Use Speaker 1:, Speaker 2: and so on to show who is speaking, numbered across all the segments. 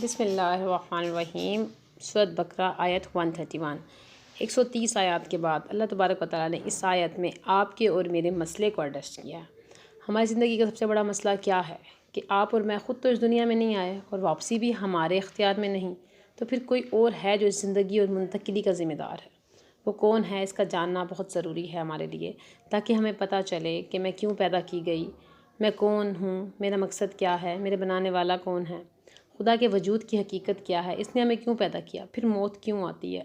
Speaker 1: بسم اللہ الرحمن الرحیم۔ سورۃ بقرہ آیت 131۔ 130 آیات کے بعد اللہ تبارک و تعالیٰ نے اس آیت میں آپ کے اور میرے مسئلے کو ایڈریس کیا۔ ہماری زندگی کا سب سے بڑا مسئلہ کیا ہے کہ آپ اور میں خود تو اس دنیا میں نہیں آئے اور واپسی بھی ہمارے اختیار میں نہیں، تو پھر کوئی اور ہے جو اس زندگی اور منتقلی کا ذمہ دار ہے۔ وہ کون ہے، اس کا جاننا بہت ضروری ہے ہمارے لیے، تاکہ ہمیں پتہ چلے کہ میں کیوں پیدا کی گئی، میں کون ہوں، میرا مقصد کیا ہے، میرے بنانے والا کون ہے، خدا کے وجود کی حقیقت کیا ہے، اس نے ہمیں کیوں پیدا کیا، پھر موت کیوں آتی ہے،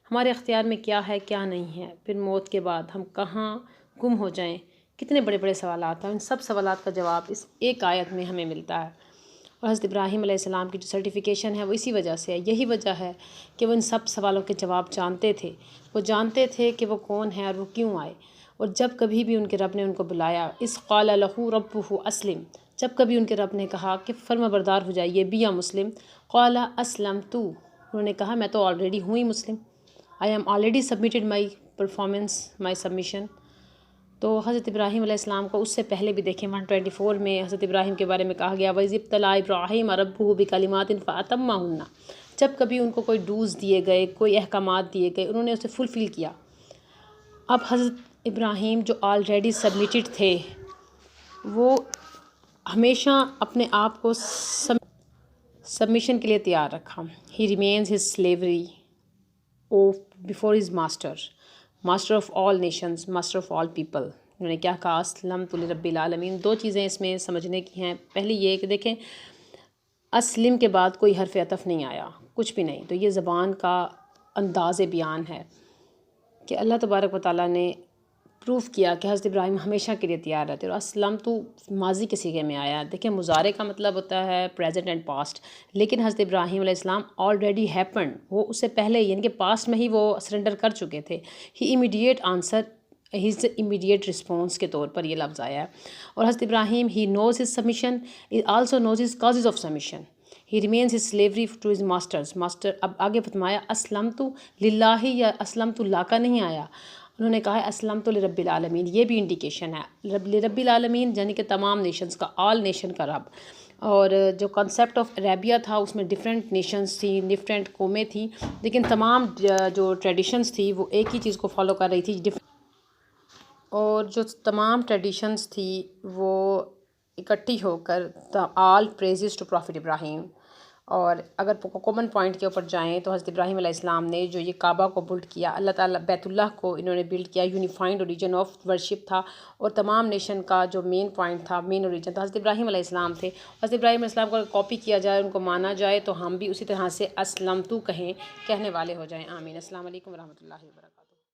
Speaker 1: ہمارے اختیار میں کیا ہے کیا نہیں ہے، پھر موت کے بعد ہم کہاں گم ہو جائیں، کتنے بڑے بڑے سوالات ہیں۔ ان سب سوالات کا جواب اس ایک آیت میں ہمیں ملتا ہے۔ اور حضرت ابراہیم علیہ السلام کی جو سرٹیفیکیشن ہے وہ اسی وجہ سے ہے، یہی وجہ ہے کہ وہ ان سب سوالوں کے جواب جانتے تھے۔ وہ جانتے تھے کہ وہ کون ہے اور وہ کیوں آئے، اور جب کبھی بھی ان کے رب نے ان کو بلایا، اس قال لہ ربہ اسلم، جب کبھی ان کے رب نے کہا کہ فرما بردار ہو جائیے، بی یا مسلم، قال اسلمت، انہوں نے کہا میں تو آلریڈی ہوں ہی مسلم، I am already submitted my performance, my submission. تو حضرت ابراہیم علیہ السلام کو اس سے پہلے بھی دیکھیں 124 میں حضرت ابراہیم کے بارے میں کہا گیا وَإِذِ ابْتَلَىٰ إِبْرَاهِيمَ رَبُّهُ بِكَلِمَاتٍ فَأَتَمَّهُنَّ، جب کبھی ان کو کوئی ڈوز دیے گئے، کوئی احکامات دیے گئے، انہوں نے اسے فلفل کیا۔ اب حضرت ابراہیم جو آلریڈی سبمیٹڈ تھے، وہ ہمیشہ اپنے آپ کو سبمیشن کے لیے تیار رکھا۔ He remains his slavery before his master of all nations, master of all people. انہوں نے کیا کہا، اسلمت لرب العالمین۔ دو چیزیں اس میں سمجھنے کی ہیں۔ پہلی یہ کہ دیکھیں اسلم کے بعد کوئی حرف عطف نہیں آیا، کچھ بھی نہیں، تو یہ زبان کا انداز بیان ہے کہ اللہ تبارک و تعالیٰ نے پروف کیا کہ حضرت ابراہیم ہمیشہ کے لیے تیار رہتے، اور اسلم تو ماضی کے صیغے میں آیا۔ دیکھیں مضارع کا مطلب ہوتا ہے پریزنٹ اینڈ پاسٹ، لیکن حضرت ابراہیم علیہ السلام آلریڈی ہیپنڈ، وہ اس سے پہلے یعنی کہ پاسٹ میں ہی وہ سرنڈر کر چکے تھے۔ He immediate answer, his immediate response کے طور پر یہ لفظ آیا ہے۔ اور حضرت Ibrahim he knows his submission, also knows his causes of submission, he remains his slavery to his master. اب آگے فرمایا اسلمت للہ، یا اسلمت اللہ کا نہیں آیا، انہوں نے کہا ہے اسلمت لرب العالمین۔ یہ بھی انڈیکیشن ہے لرب العالمین یعنی کہ تمام نیشنز کا، آل نیشن کا رب۔ اور جو کنسیپٹ آف عربیہ تھا اس میں ڈفرینٹ نیشنز تھیں، ڈفرینٹ قومیں تھیں، لیکن تمام جو ٹریڈیشنز تھی وہ ایک ہی چیز کو فالو کر رہی تھی، اور جو تمام ٹریڈیشنز تھی وہ اکٹھی ہو کر آل پریزز ٹو پروفٹ ابراہیم۔ اور اگر کامن پوائنٹ کے اوپر جائیں تو حضرت ابراہیم علیہ السلام نے جو یہ کعبہ کو بلڈ کیا، اللہ تعالیٰ بیت اللہ کو انہوں نے بلڈ کیا، یونیفائنڈ اوریجن آف ورشپ تھا، اور تمام نیشن کا جو مین پوائنٹ تھا، مین اوریجن تھا، حضرت ابراہیم علیہ السلام تھے۔ حضرت ابراہیم علیہ السلام کو اگر کاپی کیا جائے، ان کو مانا جائے، تو ہم بھی اسی طرح سے اسلمتو کہنے والے ہو جائیں۔ آمین۔ السلام علیکم ورحمۃ اللہ وبرکاتہ۔